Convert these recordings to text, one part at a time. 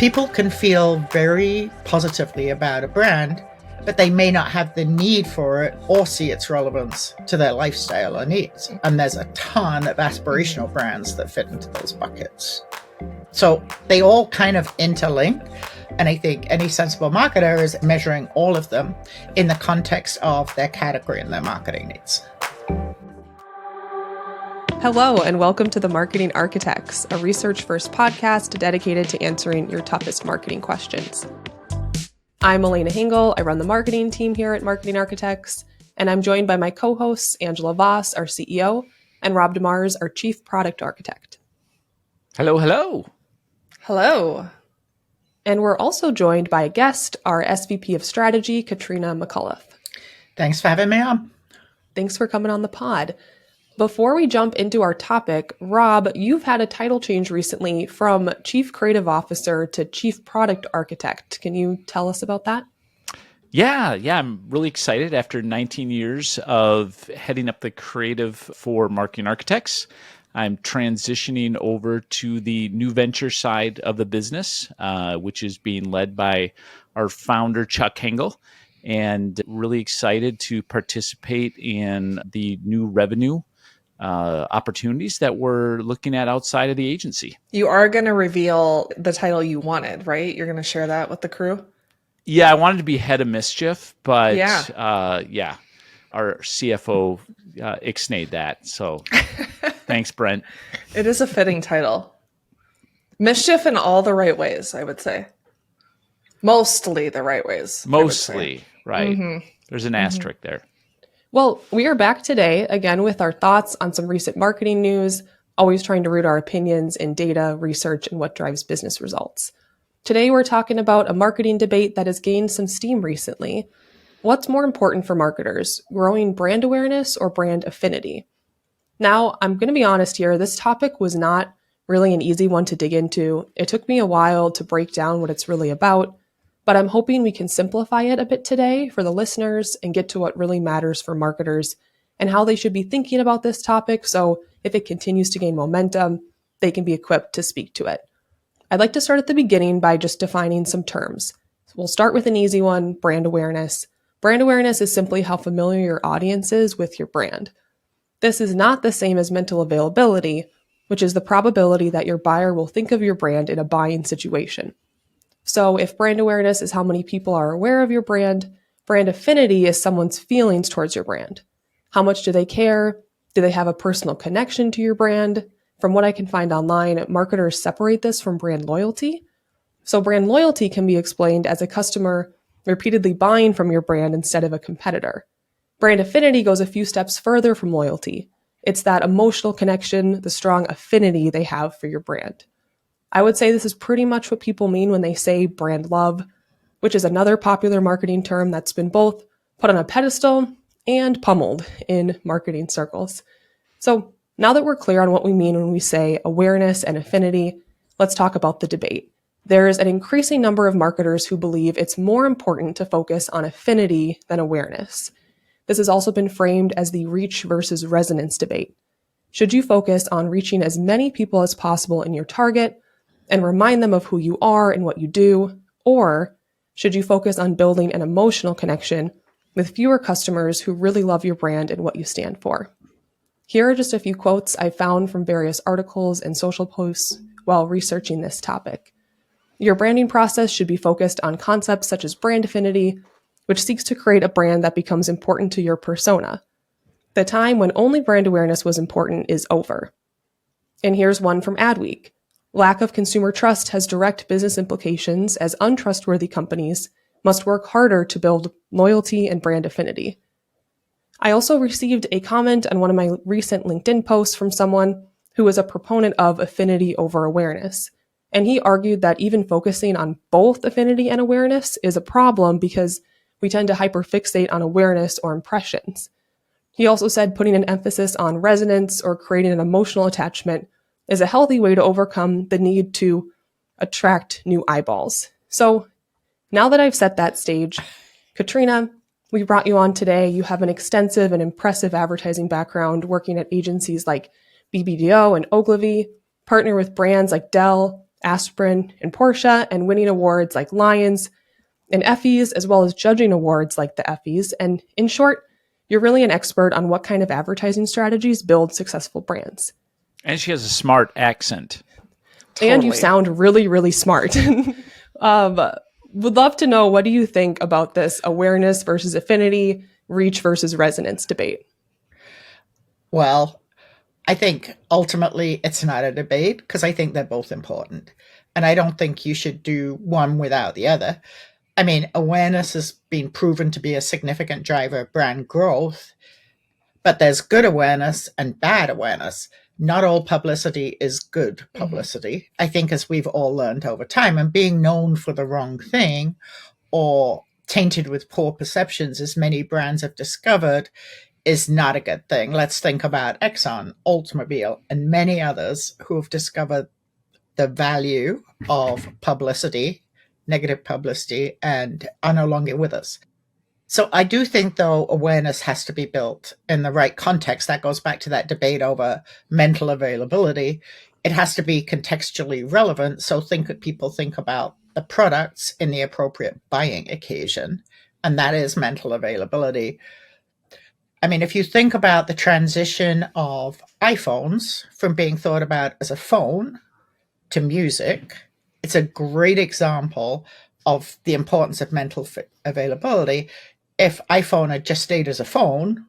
People can feel very positively about a brand, but they may not have the need for it or see its relevance to their lifestyle or needs. And there's a ton of aspirational brands that fit into those buckets. So they all kind of interlink. And I think any sensible marketer is measuring all of them in the context of their category and their marketing needs. Hello, and welcome to The Marketing Architects, a research-first podcast dedicated to answering your toughest marketing questions. I'm Elena Hingle. I run the marketing team here at Marketing Architects, and I'm joined by my co-hosts, Angela Voss, our CEO, and Rob DeMars, our Chief Product Architect. Hello, hello. Hello. And we're also joined by a guest, our SVP of Strategy, Catrina McAuliffe. Thanks for having me on. Thanks for coming on the pod. Before we jump into our topic, Rob, you've had a title change recently from Chief Creative Officer to Chief Product Architect. Can you tell us about that? Yeah, I'm really excited. After 19 years of heading up the creative for Marketing Architects, I'm transitioning over to the new venture side of the business, which is being led by our founder, Chuck Hengel, and really excited to participate in the new revenue opportunities that we're looking at outside of the agency. You are going to reveal the title you wanted, right? You're going to share that with the crew? Yeah, I wanted to be head of mischief, but our CFO ixnayed that. So thanks, Brent. It is a fitting title. Mischief in all the right ways, I would say. Mostly the right ways. Mostly, right. Mm-hmm. There's an asterisk there. Well, we are back today again with our thoughts on some recent marketing news, always trying to root our opinions in data, research, and what drives business results. Today, we're talking about a marketing debate that has gained some steam recently. What's more important for marketers, growing brand awareness or brand affinity? Now, I'm going to be honest here, this topic was not really an easy one to dig into. It took me a while to break down what it's really about, but I'm hoping we can simplify it a bit today for the listeners and get to what really matters for marketers and how they should be thinking about this topic, so if it continues to gain momentum, they can be equipped to speak to it. I'd like to start at the beginning by just defining some terms. We'll start with an easy one, brand awareness. Brand awareness is simply how familiar your audience is with your brand. This is not the same as mental availability, which is the probability that your buyer will think of your brand in a buying situation. So if brand awareness is how many people are aware of your brand affinity is someone's feelings towards your brand. How much do they care? Do they have a personal connection to your brand? From what I can find online, marketers separate this from brand loyalty. So brand loyalty can be explained as a customer repeatedly buying from your brand instead of a competitor. Brand affinity goes a few steps further from loyalty. It's that emotional connection, the strong affinity they have for your brand. I would say this is pretty much what people mean when they say brand love, which is another popular marketing term that's been both put on a pedestal and pummeled in marketing circles. So now that we're clear on what we mean when we say awareness and affinity, let's talk about the debate. There's an increasing number of marketers who believe it's more important to focus on affinity than awareness. This has also been framed as the reach versus resonance debate. Should you focus on reaching as many people as possible in your target and remind them of who you are and what you do, or should you focus on building an emotional connection with fewer customers who really love your brand and what you stand for? Here are just a few quotes I found from various articles and social posts while researching this topic. Your branding process should be focused on concepts such as brand affinity, which seeks to create a brand that becomes important to your persona. The time when only brand awareness was important is over. And here's one from Adweek. Lack of consumer trust has direct business implications as untrustworthy companies must work harder to build loyalty and brand affinity. I also received a comment on one of my recent LinkedIn posts from someone who was a proponent of affinity over awareness. And he argued that even focusing on both affinity and awareness is a problem because we tend to hyperfixate on awareness or impressions. He also said putting an emphasis on resonance or creating an emotional attachment is a healthy way to overcome the need to attract new eyeballs. So now that I've set that stage, Catrina, we brought you on today. You have an extensive and impressive advertising background working at agencies like BBDO and Ogilvy, partner with brands like Dell, aspirin and Porsche, and winning awards like Lions and Effies, as well as judging awards like the Effies. And in short, you're really an expert on what kind of advertising strategies build successful brands. And she has a smart accent. And you Totally. sound really, really smart. Would love to know, what do you think about this awareness versus affinity, reach versus resonance debate? Well, I think ultimately it's not a debate because I think they're both important. And I don't think you should do one without the other. I mean, awareness has been proven to be a significant driver of brand growth, but there's good awareness and bad awareness. Not all publicity is good publicity. I think, as we've all learned over time, and being known for the wrong thing or tainted with poor perceptions, as many brands have discovered, is not a good thing. Let's think about Exxon, Oldsmobile, and many others who have discovered the value of publicity, negative publicity, and are no longer with us. So I do think, though, awareness has to be built in the right context. That goes back to that debate over mental availability. It has to be contextually relevant. So people think about the products in the appropriate buying occasion, and that is mental availability. I mean, if you think about the transition of iPhones from being thought about as a phone to music, it's a great example of the importance of mental availability. If iPhone had just stayed as a phone,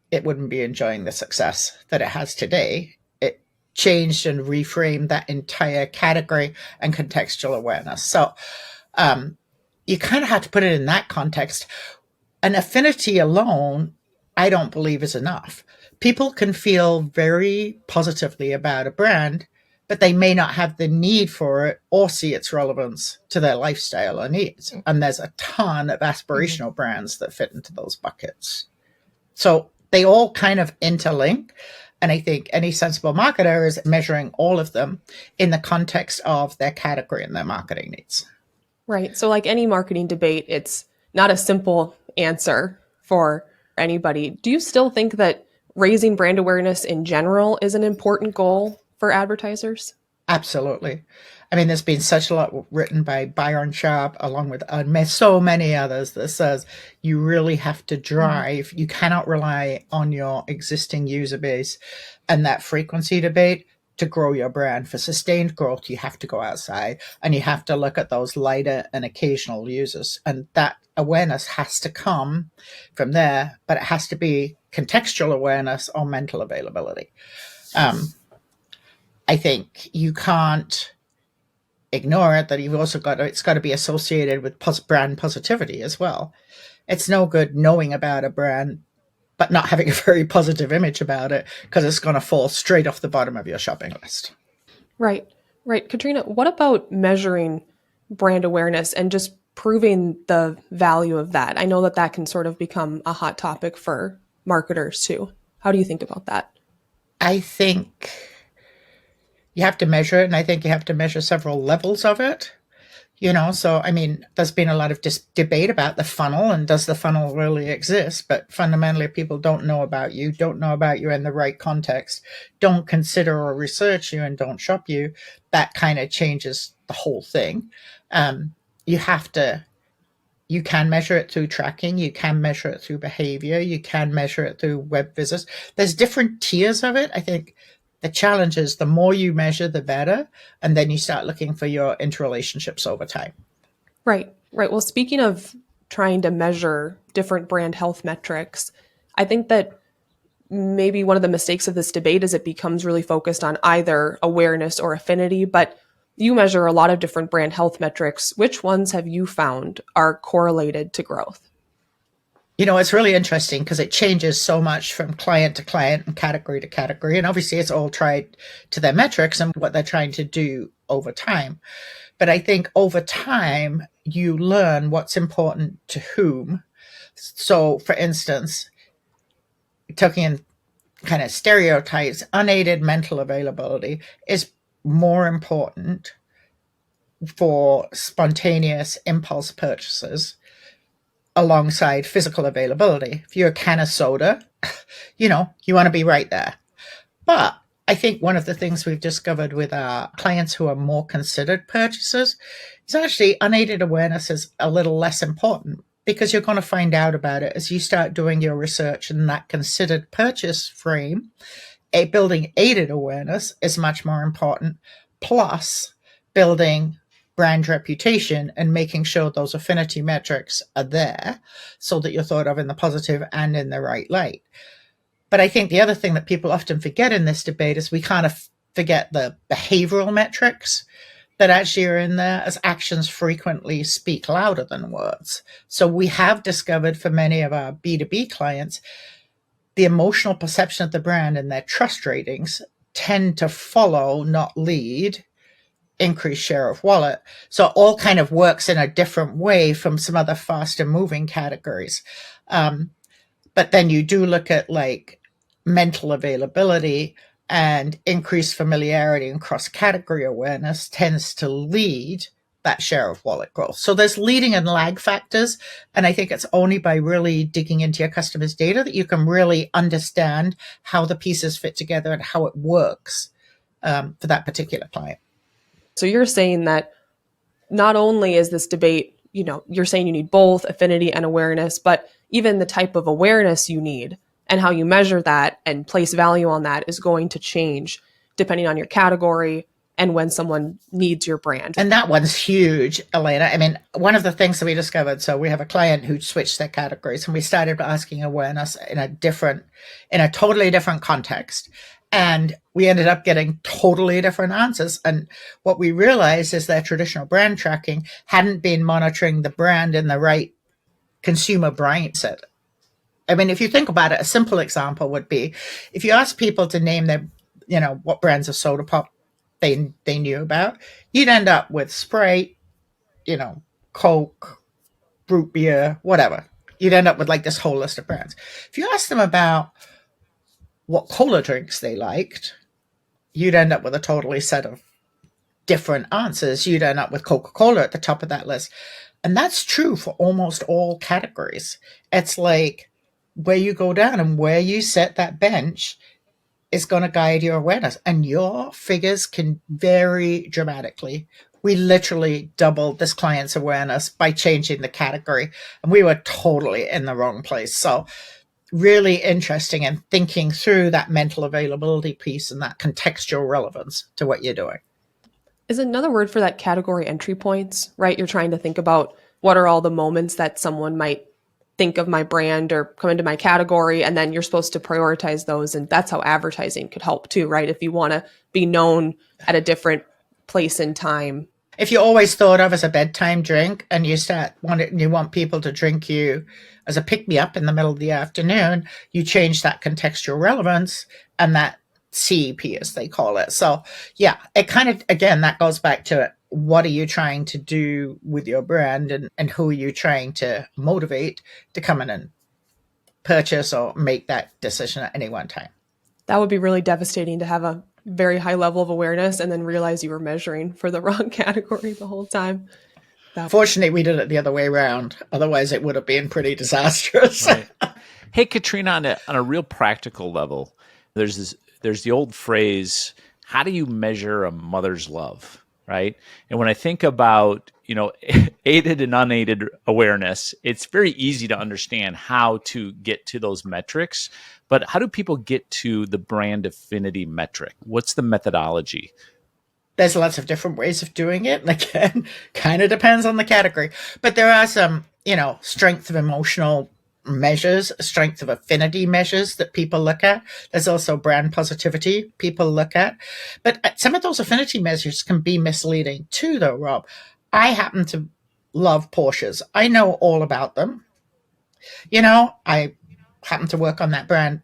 it wouldn't be enjoying the success that it has today. It changed and reframed that entire category and contextual awareness. So you kind of have to put it in that context. An affinity alone, I don't believe, is enough. People can feel very positively about a brand, but they may not have the need for it or see its relevance to their lifestyle or needs. And there's a ton of aspirational brands that fit into those buckets. So they all kind of interlink. And I think any sensible marketer is measuring all of them in the context of their category and their marketing needs. Right. So like any marketing debate, it's not a simple answer for anybody. Do you still think that raising brand awareness in general is an important goal for advertisers? Absolutely. I mean, there's been such a lot written by Byron Sharp, along with so many others, that says you really have to drive. You cannot rely on your existing user base and that frequency debate to grow your brand. For sustained growth, you have to go outside and you have to look at those lighter and occasional users. And that awareness has to come from there, but it has to be contextual awareness or mental availability. I think you can't ignore it, that it's got to be associated with brand positivity as well. It's no good knowing about a brand but not having a very positive image about it, because it's going to fall straight off the bottom of your shopping list. Right. Catrina, what about measuring brand awareness and just proving the value of that? I know that can sort of become a hot topic for marketers too. How do you think about that? I think you have to measure it, and I think you have to measure several levels of it. So, I mean, there's been a lot of debate about the funnel and does the funnel really exist? But fundamentally, people don't know about you in the right context, don't consider or research you, and don't shop you. That kind of changes the whole thing. You can measure it through tracking. You can measure it through behavior. You can measure it through web visits. There's different tiers of it. I think the challenge is the more you measure, the better. And then you start looking for your interrelationships over time. Right. Well, speaking of trying to measure different brand health metrics, I think that maybe one of the mistakes of this debate is it becomes really focused on either awareness or affinity, but you measure a lot of different brand health metrics. Which ones have you found are correlated to growth? It's really interesting because it changes so much from client to client and category to category. And obviously it's all tied to their metrics and what they're trying to do over time. But I think over time, you learn what's important to whom. So for instance, talking in kind of stereotypes, unaided mental availability is more important for spontaneous impulse purchases alongside physical availability. If you're a can of soda, you want to be right there. But I think one of the things we've discovered with our clients who are more considered purchasers is actually unaided awareness is a little less important, because you're going to find out about it as you start doing your research in that considered purchase frame. Building aided awareness is much more important, plus building brand reputation and making sure those affinity metrics are there so that you're thought of in the positive and in the right light. But I think the other thing that people often forget in this debate is we kind of forget the behavioral metrics that actually are in there, as actions frequently speak louder than words. So we have discovered for many of our B2B clients, the emotional perception of the brand and their trust ratings tend to follow, not lead, increased share of wallet. So it all kind of works in a different way from some other faster moving categories. But then you do look at like mental availability, and increased familiarity and cross-category awareness tends to lead that share of wallet growth. So there's leading and lag factors. And I think it's only by really digging into your customers' data that you can really understand how the pieces fit together and how it works for that particular client. So you're saying that not only is this debate, you're saying you need both affinity and awareness, but even the type of awareness you need and how you measure that and place value on that is going to change depending on your category and when someone needs your brand. And that one's huge, Elena. I mean, one of the things that we discovered, so we have a client who switched their categories, and we started asking awareness in a totally different context. And we ended up getting totally different answers. And what we realized is their traditional brand tracking hadn't been monitoring the brand in the right consumer mindset. I mean, if you think about it, a simple example would be if you ask people to name their, what brands of soda pop they knew about, you'd end up with Sprite, Coke, root beer, whatever. You'd end up with like this whole list of brands. If you ask them about what cola drinks they liked, you'd end up with a totally set of different answers. You'd end up with Coca-Cola at the top of that list. And that's true for almost all categories. It's like where you go down and where you set that bench is going to guide your awareness. And your figures can vary dramatically. We literally doubled this client's awareness by changing the category, and we were totally in the wrong place. So really interesting in thinking through that mental availability piece and that contextual relevance to what you're doing. Is another word for that category entry points, right? You're trying to think about what are all the moments that someone might think of my brand or come into my category, and then you're supposed to prioritize those. And that's how advertising could help too, right? If you want to be known at a different place in time. If you're always thought of as a bedtime drink and you want people to drink you as a pick-me-up in the middle of the afternoon, you change that contextual relevance and that CEP, as they call it. So yeah, it kind of, again, that goes back to it. What are you trying to do with your brand, and who are you trying to motivate to come in and purchase or make that decision at any one time? That would be really devastating to have a very high level of awareness and then realize you were measuring for the wrong category the whole time. Fortunately, we did it the other way around. Otherwise, it would have been pretty disastrous. Right. Hey, Catrina, on a real practical level, there's the old phrase, how do you measure a mother's love, right? And when I think about, aided and unaided awareness, it's very easy to understand how to get to those metrics. But how do people get to the brand affinity metric? What's the methodology? There's lots of different ways of doing it. And again, kind of depends on the category. But there are some, strength of emotional measures, strength of affinity measures that people look at. There's also brand positivity people look at. But some of those affinity measures can be misleading too, though, Rob. I happen to love Porsches. I know all about them. I happen to work on that brand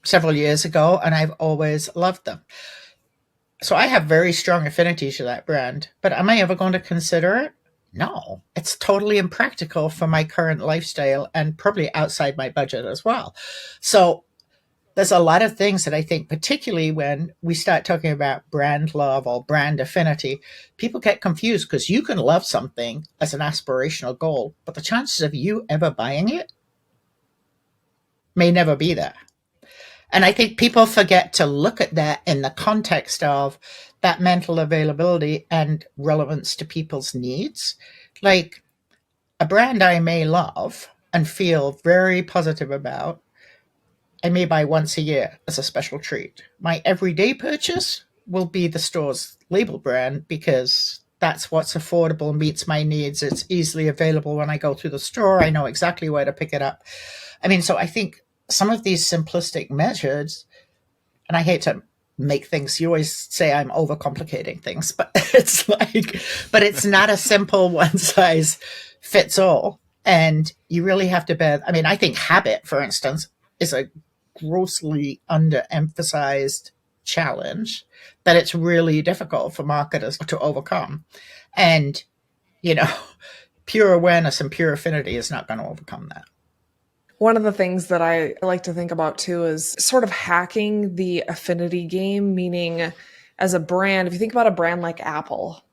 several years ago, and I've always loved them. So I have very strong affinity to that brand. But am I ever going to consider it? No, it's totally impractical for my current lifestyle and probably outside my budget as well. So there's a lot of things that I think, particularly when we start talking about brand love or brand affinity, people get confused because you can love something as an aspirational goal, but the chances of you ever buying it may never be there. And I think people forget to look at that in the context of that mental availability and relevance to people's needs. Like a brand I may love and feel very positive about, I may buy once a year as a special treat. My everyday purchase will be the store's label brand because that's what's affordable and meets my needs. It's easily available when I go through the store. I know exactly where to pick it up. I mean, so I think some of these simplistic measures, and I hate to make things, you always say I'm overcomplicating things, but but it's not a simple one size fits all. And you really have to bear, I mean, I think habit, for instance, is a grossly underemphasized challenge that it's really difficult for marketers to overcome. And, you know, pure awareness and pure affinity is not going to overcome that. One of the things that I like to think about too is sort of hacking the affinity game, meaning as a brand, if you think about a brand like Apple.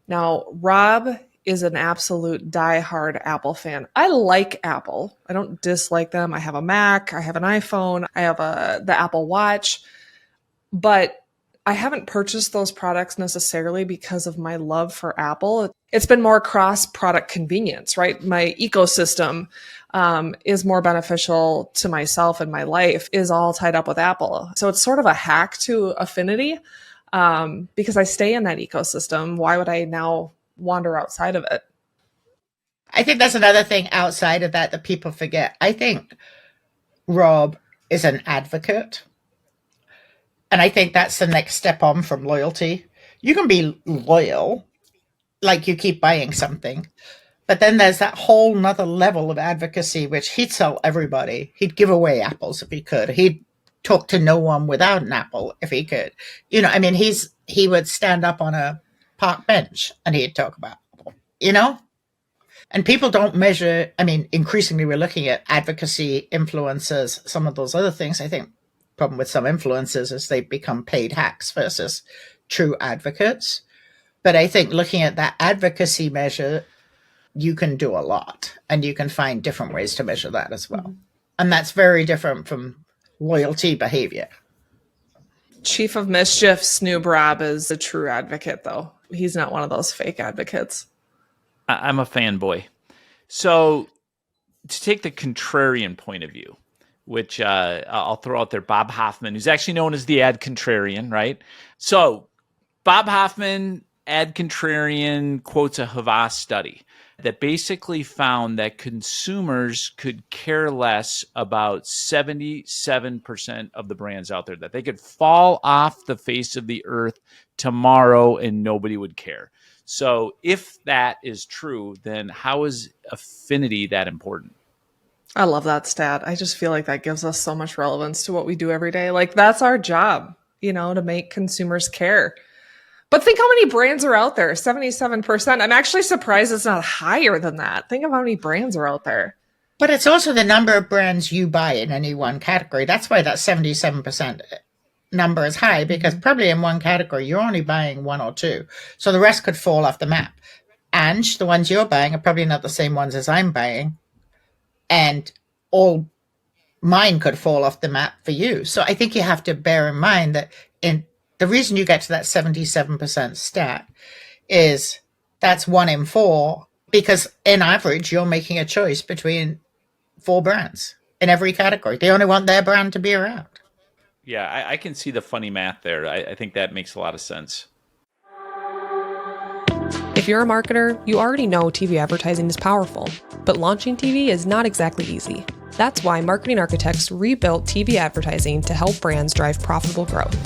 Now, Rob is an absolute diehard Apple fan. I like Apple. I don't dislike them. I have a Mac, I have an iPhone, I have the Apple Watch, but I haven't purchased those products necessarily because of my love for Apple. It's been more cross-product convenience, right? My ecosystem is more beneficial to myself and my life is all tied up with Apple. So it's sort of a hack to affinity because I stay in that ecosystem. Why would I now wander outside of it? I think that's another thing outside of that that people forget. I think Rob is an advocate. And I think that's the next step on from loyalty. You can be loyal, like you keep buying something, but then there's that whole nother level of advocacy, which he'd sell everybody. He'd give away apples if he could. He'd talk to no one without an apple if he could. You know, I mean, he would stand up on a park bench and he'd talk about apple, you know? And people don't measure, I mean, increasingly we're looking at advocacy, influencers, some of those other things. I think problem with some influencers is they become paid hacks versus true advocates. But I think looking at that advocacy measure, you can do a lot and you can find different ways to measure that as well. Mm-hmm. And that's very different from loyalty behavior. Chief of Mischief, Snoop Rob is a true advocate, though. He's not one of those fake advocates. I'm a fanboy. So to take the contrarian point of view, which I'll throw out there, Bob Hoffman, who's actually known as the ad contrarian, right? So Bob Hoffman, ad contrarian, quotes a Havas study that basically found that consumers could care less about 77% of the brands out there, that they could fall off the face of the earth tomorrow and nobody would care. So if that is true, then how is affinity that important? I love that stat. I just feel like that gives us so much relevance to what we do every day. Like that's our job, you know, to make consumers care. But think how many brands are out there, 77%. I'm actually surprised it's not higher than that. Think of how many brands are out there. But it's also the number of brands you buy in any one category. That's why that 77% number is high, because probably in one category, you're only buying one or two. So the rest could fall off the map. And the ones you're buying are probably not the same ones as I'm buying. And all mine could fall off the map for you. So I think you have to bear in mind that the reason you get to that 77% stat is that's 1 in 4, because in average, you're making a choice between 4 brands in every category. They only want their brand to be around. Yeah, I can see the funny math there. I think that makes a lot of sense. If you're a marketer, you already know TV advertising is powerful, but launching TV is not exactly easy. That's why Marketing Architects rebuilt TV advertising to help brands drive profitable growth.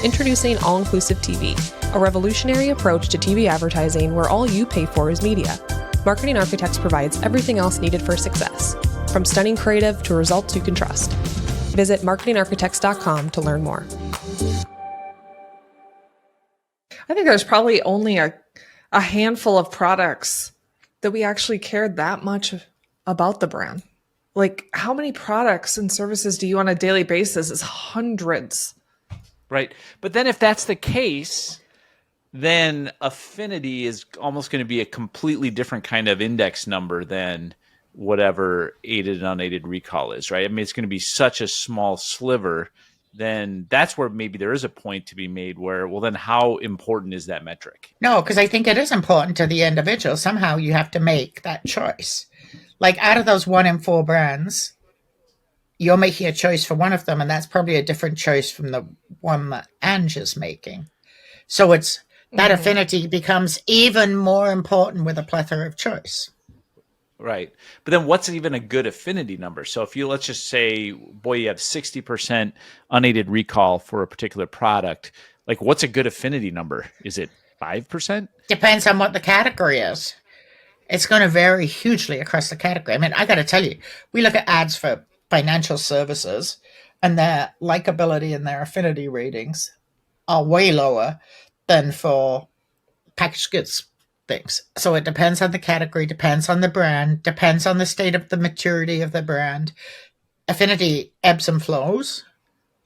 Introducing All-Inclusive TV, a revolutionary approach to TV advertising where all you pay for is media. Marketing Architects provides everything else needed for success, from stunning creative to results you can trust. Visit marketingarchitects.com to learn more. I think there's probably only a handful of products that we actually cared that much about the brand. Like, how many products and services do you on a daily basis? It's hundreds. Right. But then if that's the case, then affinity is almost going to be a completely different kind of index number than whatever aided and unaided recall is, right? I mean, it's going to be such a small sliver. Then that's where maybe there is a point to be made where, well, then how important is that metric? No, because I think it is important to the individual. Somehow you have to make that choice. Like out of those 1 in 4 brands, you're making a choice for one of them, and that's probably a different choice from the one that Ange is making. So it's that affinity becomes even more important with a plethora of choice. Right. But then what's even a good affinity number? So if you, let's just say, boy, you have 60% unaided recall for a particular product, like what's a good affinity number? Is it 5%? Depends on what the category is. It's going to vary hugely across the category. I mean, I got to tell you, we look at ads for financial services, and their likability and their affinity ratings are way lower than for packaged goods things. So it depends on the category, depends on the brand, depends on the state of the maturity of the brand. Affinity ebbs and flows,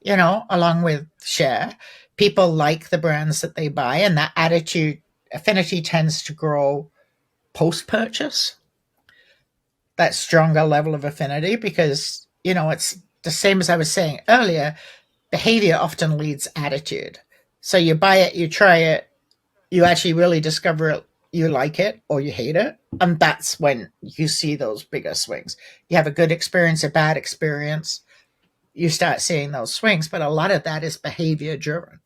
along with share. People like the brands that they buy, and that affinity tends to grow post-purchase. That stronger level of affinity, because, it's the same as I was saying earlier, behavior often leads attitude. So you buy it, you try it, you actually really discover it, you like it or you hate it. And that's when you see those bigger swings. You have a good experience, a bad experience, you start seeing those swings, but a lot of that is behavior driven.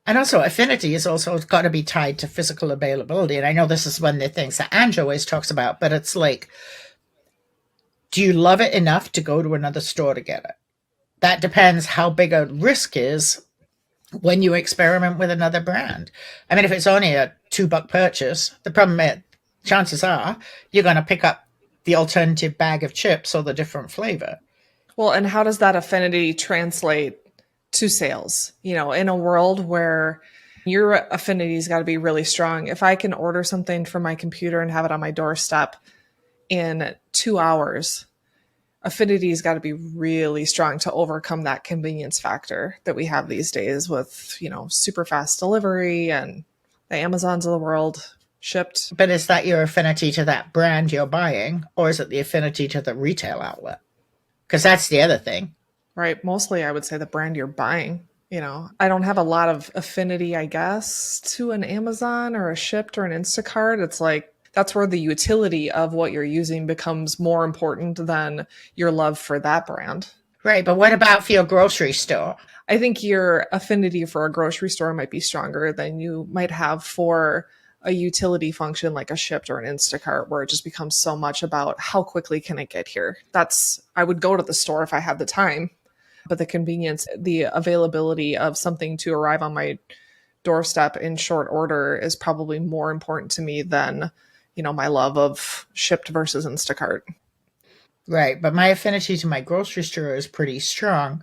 And also affinity is also got to be tied to physical availability. And I know this is one of the things that Ange always talks about, but it's like, do you love it enough to go to another store to get it? That depends how big a risk is when you experiment with another brand. I mean, if it's only a $2 purchase, the problem is, chances are you're going to pick up the alternative bag of chips or the different flavor. Well, and how does that affinity translate to sales? In a world where your affinity's got to be really strong. If I can order something from my computer and have it on my doorstep in 2 hours, affinity's got to be really strong to overcome that convenience factor that we have these days with, super fast delivery and the Amazons of the world shipped. But is that your affinity to that brand you're buying, or is it the affinity to the retail outlet? Because that's the other thing. Right. Mostly I would say the brand you're buying. I don't have a lot of affinity, I guess, to an Amazon or a Shipt or an Instacart. It's like, that's where the utility of what you're using becomes more important than your love for that brand. Right. But what about for your grocery store? I think your affinity for a grocery store might be stronger than you might have for a utility function like a Shipt or an Instacart, where it just becomes so much about how quickly can it get here. I would go to the store if I had the time, but the convenience, the availability of something to arrive on my doorstep in short order is probably more important to me than my love of Shipt versus Instacart. Right. But my affinity to my grocery store is pretty strong.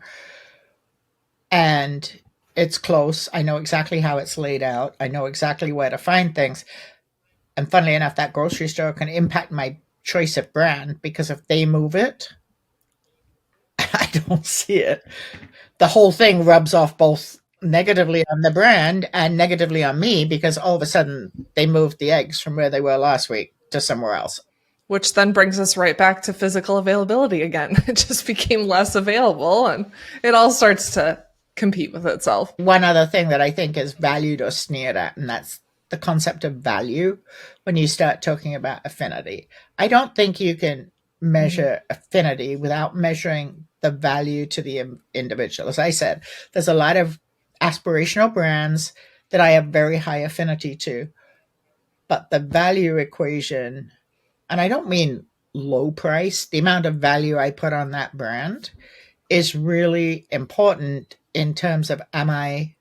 And it's close. I know exactly how it's laid out. I know exactly where to find things. And funnily enough, that grocery store can impact my choice of brand, because if they move it, I don't see it. The whole thing rubs off both negatively on the brand and negatively on me, because all of a sudden they moved the eggs from where they were last week to somewhere else. Which then brings us right back to physical availability again. It just became less available and it all starts to compete with itself. One other thing that I think is valued or sneered at, and that's the concept of value when you start talking about affinity. I don't think you can measure affinity without measuring the value to the individual. As I said, there's a lot of aspirational brands that I have very high affinity to, but the value equation, and I don't mean low price, the amount of value I put on that brand is really important in terms of, am I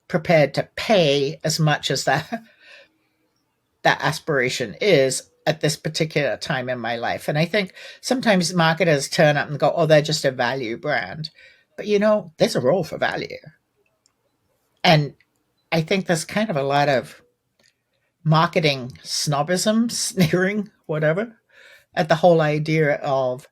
prepared to pay as much as that aspiration is at this particular time in my life? And I think sometimes marketers turn up and go, oh, they're just a value brand. But there's a role for value. And I think there's kind of a lot of marketing snobism, sneering, whatever, at the whole idea of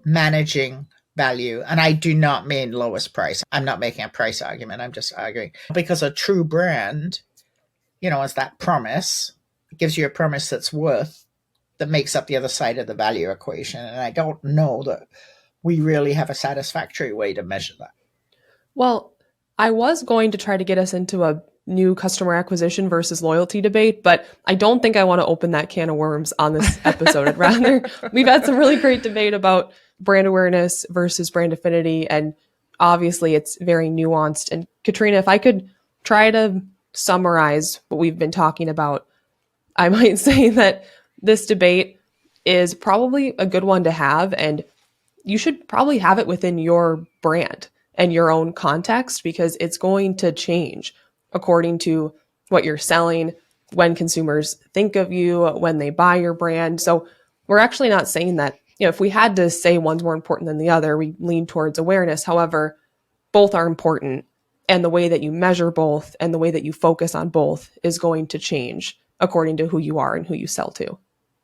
managing value. And I do not mean lowest price. I'm not making a price argument. I'm just arguing, because a true brand, is that promise. It gives you a promise that's worth that makes up the other side of the value equation. And I don't know that we really have a satisfactory way to measure that. Well, I was going to try to get us into a new customer acquisition versus loyalty debate, but I don't think I want to open that can of worms on this episode. I'd rather, we've had some really great debate about brand awareness versus brand affinity, and obviously it's very nuanced. And Catrina, if I could try to summarize what we've been talking about, I might say that this debate is probably a good one to have, and you should probably have it within your brand and your own context, because it's going to change according to what you're selling, when consumers think of you, when they buy your brand. So we're actually not saying that, if we had to say one's more important than the other, we lean towards awareness. However, both are important, and the way that you measure both and the way that you focus on both is going to change according to who you are and who you sell to.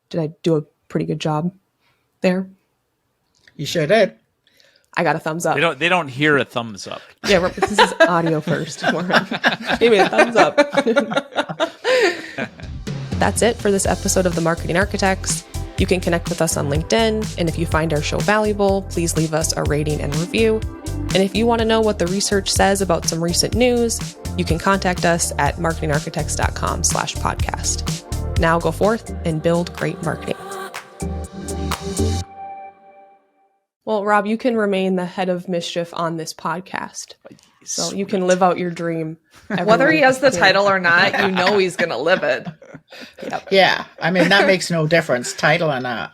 Did I do a pretty good job there? You sure did. I got a thumbs up. They don't hear a thumbs up. Yeah, this is audio first. Give me a thumbs up. That's it for this episode of The Marketing Architects. You can connect with us on LinkedIn, and if you find our show valuable, please leave us a rating and review. And if you want to know what the research says about some recent news, you can contact us at marketingarchitects.com/podcast. Now go forth and build great marketing. Well, Rob, you can remain the head of mischief on this podcast. So you can live out your dream. Whether he has the title or not, he's going to live it. Yep. Yeah, I mean, that makes no difference, title or not.